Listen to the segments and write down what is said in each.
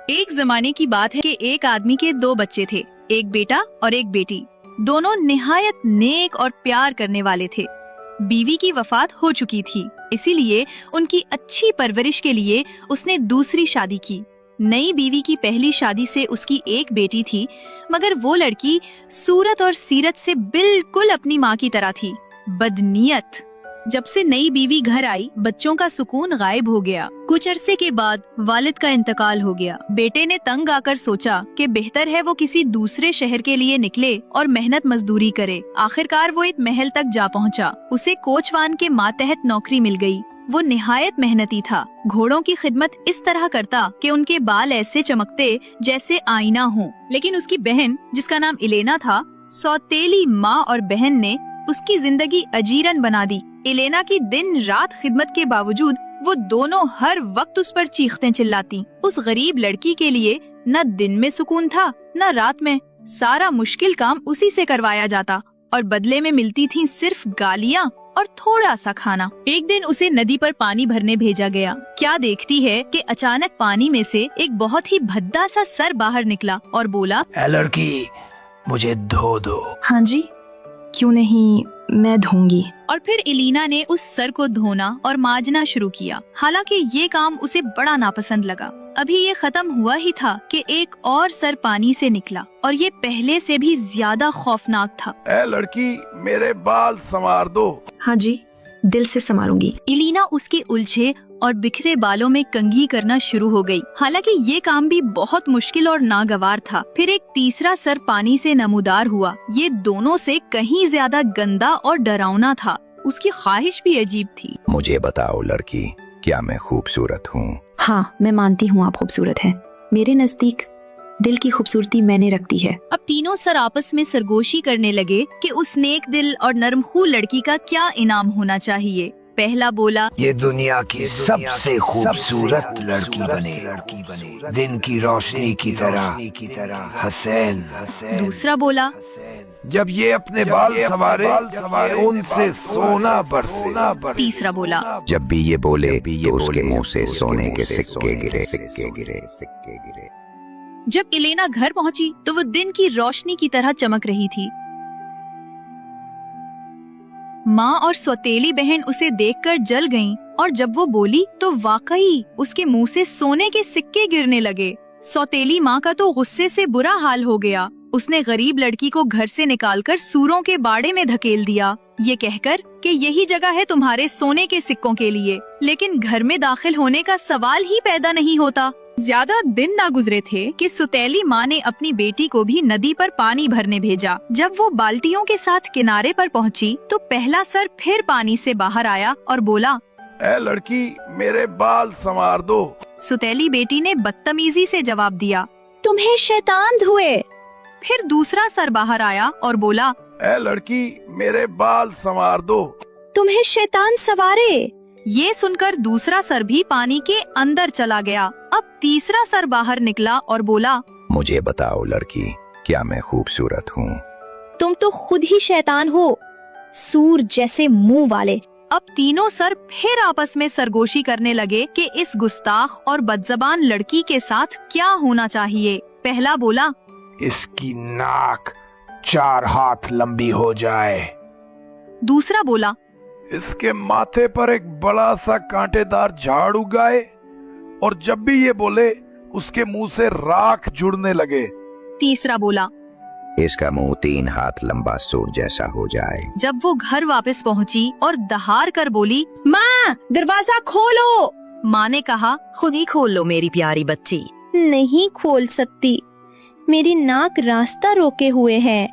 ایک زمانے کی بات ہے کہ ایک آدمی کے دو بچے تھے، ایک بیٹا اور ایک بیٹی۔ دونوں نہایت نیک اور پیار کرنے والے تھے۔ بیوی کی وفات ہو چکی تھی، اسی لیے ان کی اچھی پرورش کے لیے اس نے دوسری شادی کی۔ نئی بیوی کی پہلی شادی سے اس کی ایک بیٹی تھی، مگر وہ لڑکی صورت اور سیرت سے بالکل اپنی ماں کی طرح تھی، بدنیت۔ جب سے نئی بیوی گھر آئی، بچوں کا سکون غائب ہو گیا۔ کچھ عرصے کے بعد والد کا انتقال ہو گیا۔ بیٹے نے تنگ آ کر سوچا کہ بہتر ہے وہ کسی دوسرے شہر کے لیے نکلے اور محنت مزدوری کرے۔ آخرکار وہ ایک محل تک جا پہنچا۔ اسے کوچوان کے ماتحت نوکری مل گئی۔ وہ نہایت محنتی تھا، گھوڑوں کی خدمت اس طرح کرتا کہ ان کے بال ایسے چمکتے جیسے آئینہ ہوں۔ لیکن اس کی بہن، جس کا نام الینا تھا، سوتیلی ماں اور بہن نے اس کی زندگی اجیرن بنا دی۔ الینا کی دن رات خدمت کے باوجود وہ دونوں ہر وقت اس پر چیختے چلاتی۔ اس غریب لڑکی کے لیے نہ دن میں سکون تھا نہ رات میں۔ سارا مشکل کام اسی سے کروایا جاتا اور بدلے میں ملتی تھیں صرف گالیاں اور تھوڑا سا کھانا۔ ایک دن اسے ندی پر پانی بھرنے بھیجا گیا۔ کیا دیکھتی ہے کہ اچانک پانی میں سے ایک بہت ہی بھدا سا سر باہر نکلا اور بولا، اے لڑکی، مجھے دھو دو۔ ہاں جی، کیوں نہیں، میں دھوں گی۔ اور پھر الینا نے اس سر کو دھونا اور ماجنا شروع کیا۔ حالانکہ یہ کام اسے بڑا ناپسند لگا۔ ابھی یہ ختم ہوا ہی تھا کہ ایک اور سر پانی سے نکلا اور یہ پہلے سے بھی زیادہ خوفناک تھا۔ اے لڑکی، میرے بال سنوار دو۔ ہاں جی، دل سے سنواروں گی۔ الینا اس کے الجھے اور بکھرے بالوں میں کنگھی کرنا شروع ہو گئی۔ حالانکہ یہ کام بھی بہت مشکل اور ناگوار تھا۔ پھر ایک تیسرا سر پانی سے نمودار ہوا۔ یہ دونوں سے کہیں زیادہ گندا اور ڈراؤنا تھا۔ اس کی خواہش بھی عجیب تھی۔ مجھے بتاؤ لڑکی، کیا میں خوبصورت ہوں؟ ہاں، میں مانتی ہوں آپ خوبصورت ہیں۔ میرے نزدیک دل کی خوبصورتی میں نے رکھتی ہے۔ اب تینوں سر آپس میں سرگوشی کرنے لگے کہ اس نیک دل اور نرم خو لڑکی کا کیا انعام ہونا چاہیے۔ پہلا بولا، یہ دنیا کی سب سے خوبصورت لڑکی بنے، دن کی روشنی کی طرح حسین۔ دوسرا بولا، جب یہ اپنے بال سنوارے ان سے سونا برسے۔ تیسرا بولا، جب بھی یہ بولے تو اس کے منہ سے سونے کے سکے گرے۔ جب الینا گھر پہنچی تو وہ دن کی روشنی کی طرح چمک رہی تھی۔ ماں اور سوتیلی بہن اسے دیکھ کر جل گئیں اور جب وہ بولی تو واقعی اس کے منہ سے سونے کے سکے گرنے لگے۔ سوتیلی ماں کا تو غصے سے برا حال ہو گیا۔ اس نے غریب لڑکی کو گھر سے نکال کر سوروں کے باڑے میں دھکیل دیا، یہ کہہ کر کہ یہی جگہ ہے تمہارے سونے کے سکوں کے لیے۔ لیکن گھر میں داخل ہونے کا سوال ہی پیدا نہیں ہوتا۔ زیادہ دن نہ گزرے تھے کہ سوتیلی ماں نے اپنی بیٹی کو بھی ندی پر پانی بھرنے بھیجا۔ جب وہ بالٹیوں کے ساتھ کنارے پر پہنچی تو پہلا سر پھر پانی سے باہر آیا اور بولا، اے لڑکی، میرے بال سنوار دو۔ سوتیلی بیٹی نے بدتمیزی سے جواب دیا، تمہیں شیطان دھوئے۔ پھر دوسرا سر باہر آیا اور بولا، اے لڑکی، میرے بال سنوار دو۔ تمہیں شیطان سوارے۔ یہ سن کر دوسرا سر بھی پانی کے اندر چلا گیا۔ اب تیسرا سر باہر نکلا اور بولا، مجھے بتاؤ لڑکی، کیا میں خوبصورت ہوں؟ تم تو خود ہی شیطان ہو، سور جیسے منہ والے۔ اب تینوں سر پھر آپس میں سرگوشی کرنے لگے کہ اس گستاخ اور بدزبان لڑکی کے ساتھ کیا ہونا چاہیے۔ پہلا بولا، اس کی ناک 4 ہاتھ لمبی ہو جائے۔ دوسرا بولا، اس کے ماتھے پر ایک بڑا سا کانٹے دار جھاڑ اگائے اور جب بھی یہ بولے اس کے منہ سے راکھ جڑنے لگے۔ تیسرا بولا، اس کا منہ 3 ہاتھ لمبا سور جیسا ہو جائے۔ جب وہ گھر واپس پہنچی اور دہار کر بولی، ماں، دروازہ کھولو۔ ماں نے کہا، خود ہی کھول لو میری پیاری بچی۔ نہیں کھول سکتی، میری ناک راستہ روکے ہوئے ہے۔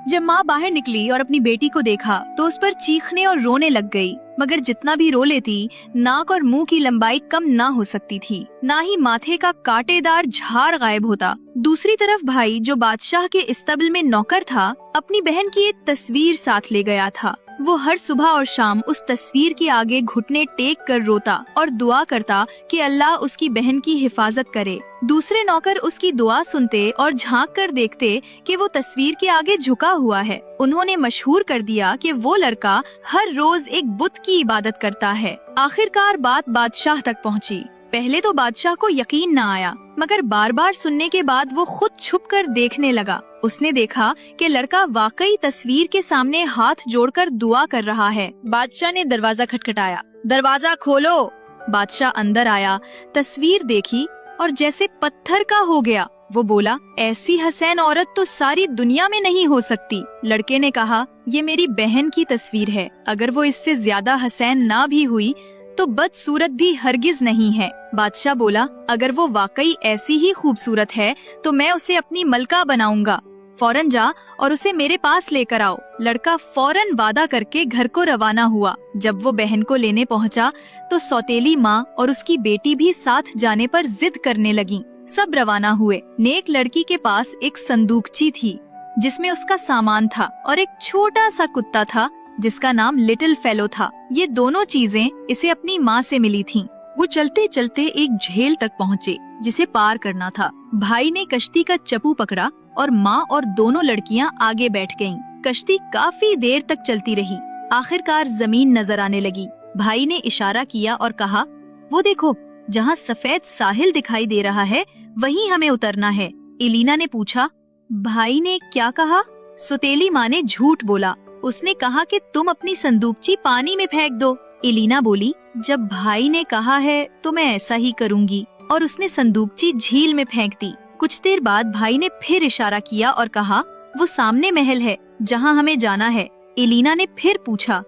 جب ماں باہر نکلی اور اپنی بیٹی کو دیکھا تو اس پر چیخنے اور رونے لگ گئی، مگر جتنا بھی رو لیتی، ناک اور منہ کی لمبائی کم نہ ہو سکتی تھی، نہ ہی ماتھے کا کانٹے دار جھاڑ غائب ہوتا۔ دوسری طرف بھائی، جو بادشاہ کے استبل میں نوکر تھا، اپنی بہن کی ایک تصویر ساتھ لے گیا تھا۔ وہ ہر صبح اور شام اس تصویر کے آگے گھٹنے ٹیک کر روتا اور دعا کرتا کہ اللہ اس کی بہن کی حفاظت کرے۔ دوسرے نوکر اس کی دعا سنتے اور جھانک کر دیکھتے کہ وہ تصویر کے آگے جھکا ہوا ہے۔ انہوں نے مشہور کر دیا کہ وہ لڑکا ہر روز ایک بت کی عبادت کرتا ہے۔ آخرکار بات بادشاہ تک پہنچی۔ पहले तो बादशाह को यकीन न आया, मगर बार बार सुनने के बाद वो खुद छुप कर देखने लगा। उसने देखा कि लड़का वाकई तस्वीर के सामने हाथ जोड़कर दुआ कर रहा है। बादशाह ने दरवाजा खटखटाया। दरवाजा खोलो। बादशाह अंदर आया, तस्वीर देखी और जैसे पत्थर का हो गया। वो बोला, ऐसी हसैन औरत तो सारी दुनिया में नहीं हो सकती। लड़के ने कहा, ये मेरी बहन की तस्वीर है, अगर वो इससे ज्यादा हसैन ना भी हुई तो बदसूरत भी हरगिज नहीं है। बादशाह बोला, अगर वो वाकई ऐसी ही खूबसूरत है तो मैं उसे अपनी मलका बनाऊंगा। फौरन जा और उसे मेरे पास लेकर आओ। लड़का फौरन वादा करके घर को रवाना हुआ। जब वो बहन को लेने पहुंचा तो सौतेली माँ और उसकी बेटी भी साथ जाने पर जिद करने लगी। सब रवाना हुए। नेक लड़की के पास एक संदूकची थी जिसमें उसका सामान था और एक छोटा सा कुत्ता था जिसका नाम लिटिल फेलो था। ये दोनों चीजें इसे अपनी माँ से मिली थीं। वो चलते चलते एक झील तक पहुँचे जिसे पार करना था। भाई ने कश्ती का चप्पू पकड़ा और माँ और दोनों लड़कियाँ आगे बैठ गईं। कश्ती काफी देर तक चलती रही। आखिरकार जमीन नजर आने लगी। भाई ने इशारा किया और कहा, वो देखो, जहाँ सफेद साहिल दिखाई दे रहा है वहीं हमें उतरना है। एलिना ने पूछा, भाई ने क्या कहा? सौतेली माँ ने झूठ बोला। उसने कहा कि तुम अपनी संदूकची पानी में फेंक दो। एलिना बोली, जब भाई ने कहा है तो मैं ऐसा ही करूंगी, और उसने संदूकची झील में फेंक दी। कुछ देर बाद भाई ने फिर इशारा किया और कहा, वो सामने महल है जहाँ हमें जाना है। एलिना ने फिर पूछा,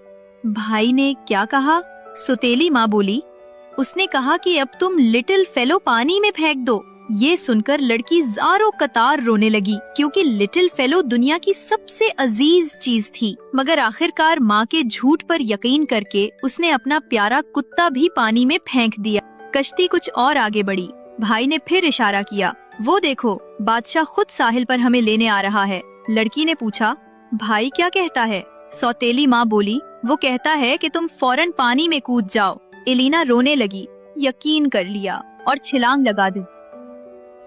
भाई ने क्या कहा? सौतेली माँ बोली, उसने कहा कि अब तुम लिटिल फेलो पानी में फेंक दो। ये सुनकर लड़की ज़ारो कतार रोने लगी, क्योंकि लिटिल फेलो दुनिया की सबसे अजीज चीज थी। मगर आखिरकार माँ के झूठ पर यकीन करके उसने अपना प्यारा कुत्ता भी पानी में फेंक दिया। कश्ती कुछ और आगे बढ़ी। भाई ने फिर इशारा किया, वो देखो, बादशाह खुद साहिल पर हमें लेने आ रहा है। लड़की ने पूछा, भाई क्या कहता है? सौतेली माँ बोली, वो कहता है कि तुम फौरन पानी में कूद जाओ। एलिना रोने लगी, यकीन कर लिया और छलांग लगा दी।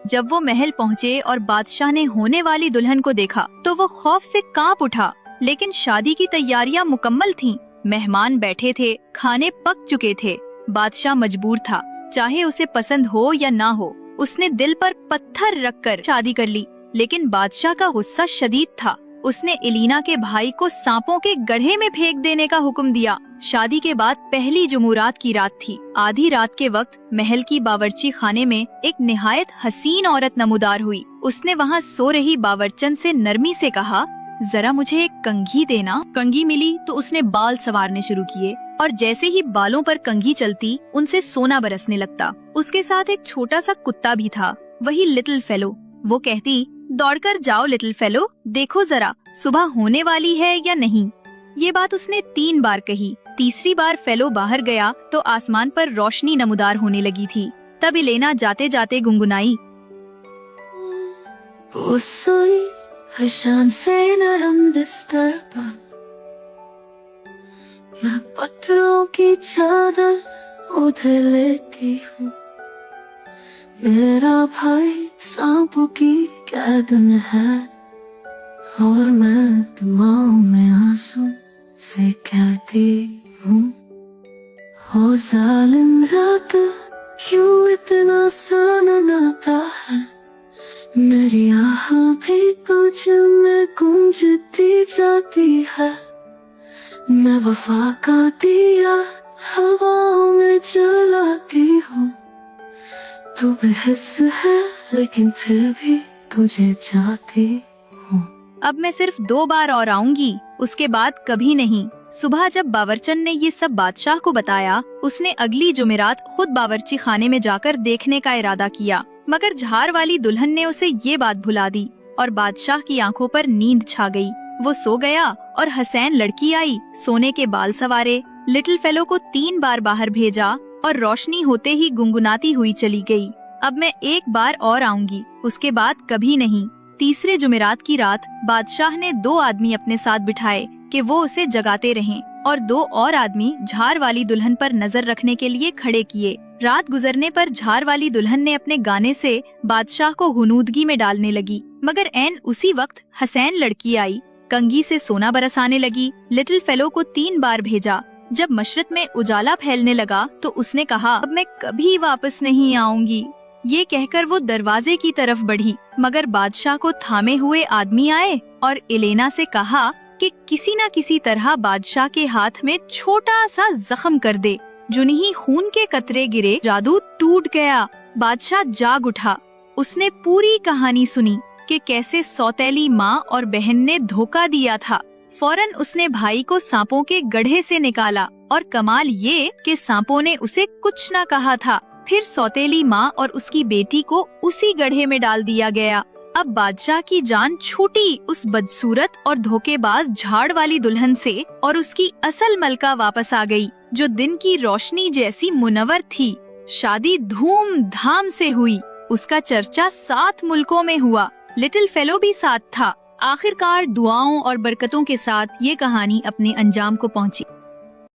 जब वो महल पहुँचे और बादशाह ने होने वाली दुल्हन को देखा तो वो खौफ से कांप उठा। लेकिन शादी की तैयारियां मुकम्मल थीं। मेहमान बैठे थे, खाने पक चुके थे। बादशाह मजबूर था, चाहे उसे पसंद हो या ना हो। उसने दिल पर पत्थर रखकर शादी कर ली। लेकिन बादशाह का गुस्सा शदीद था। उसने एलिना के भाई को सांपों के गड्ढे में फेंक देने का हुक्म दिया। शादी के बाद पहली जुमुरात की रात थी। आधी रात के वक्त महल की बावर्ची खाने में एक निहायत हसीन औरत नमूदार हुई। उसने वहाँ सो रही बावर्चन से नरमी से कहा, जरा मुझे एक कंघी देना। कंघी मिली तो उसने बाल संवारने शुरू किए और जैसे ही बालों पर कंघी चलती उनसे सोना बरसने लगता। उसके साथ एक छोटा सा कुत्ता भी था, वही लिटिल फेलो। वो कहती, दौड़कर जाओ लिटिल फेलो, देखो जरा सुबह होने वाली है या नहीं। ये बात उसने 3 बार कही। तीसरी बार फेलो बाहर गया तो आसमान पर रोशनी नमूदार होने लगी थी। तब एलिना जाते जाते गुनगुनाई, वो सोई है शान से नरम बिस्तर पर, मैं पत्थरों की चादर उधर लेती हूँ। मेरा भाई सांपों की कैद में है और मैं दुआओं में आंसू से कहती हूँ, हो जालिम रात क्यों इतना सननाता है। मेरी आह भी तुझ में गूंजती जाती है। मैं वफा का दिया हवाओं में जलाती हूँ। तू बेहिस है लेकिन फिर भी तुझे चाहती हूँ। अब मैं सिर्फ 2 बार और आऊंगी, उसके बाद कभी नहीं। सुबह जब बावर्चन ने ये सब बादशाह को बताया, उसने अगली जुमेरात खुद बावर्ची खाने में जाकर देखने का इरादा किया। मगर झार वाली दुल्हन ने उसे ये बात भुला दी और बादशाह की आंखों पर नींद छा गई। वो सो गया और हसैन लड़की आई, सोने के बाल सवारे, लिटिल फेलो को 3 बार बाहर भेजा और रोशनी होते ही गुनगुनाती हुई चली गई। अब मैं 1 बार और आऊंगी, उसके बाद कभी नहीं। तीसरे जुमेरात की रात बादशाह ने 2 आदमी अपने साथ बिठाए कि वो उसे जगाते रहें और 2 और आदमी झार वाली दुल्हन पर नजर रखने के लिए खड़े किए। रात गुजरने पर झार वाली दुल्हन ने अपने गाने से बादशाह को गुनूदगी में डालने लगी। मगर ऐन उसी वक्त हसैन लड़की आई, कंघी से सोना बरसाने लगी। लिटिल फेलो को 3 बार भेजा जब मशरत में उजाला फैलने लगा तो उसने कहा, अब मैं कभी वापस नहीं आऊंगी। ये कहकर वो दरवाजे की तरफ बढ़ी, मगर बादशाह को थामे हुए आदमी आए और एलेना से कहा कि किसी न किसी तरह बादशाह के हाथ में छोटा सा जख्म कर दे। जो नहीं खून के कतरे गिरे, जादू टूट गया। बादशाह जाग उठा। उसने पूरी कहानी सुनी कि कैसे सौतेली माँ और बहन ने धोखा दिया था। फौरन उसने भाई को सांपों के गड्ढे से निकाला और कमाल ये कि सांपों ने उसे कुछ न कहा था। फिर सौतेली माँ और उसकी बेटी को उसी गड्ढे में डाल दिया गया। अब बादशाह की जान छूटी उस बदसूरत और धोखेबाज झाड़ वाली दुल्हन से, और उसकी असल मलका वापस आ गई जो दिन की रोशनी जैसी मुनव्वर थी। शादी धूमधाम से हुई। उसका चर्चा 7 मुल्कों में हुआ। लिटिल फेलो भी साथ था। आखिरकार दुआओं और बरकतों के साथ ये कहानी अपने अंजाम को पहुंची।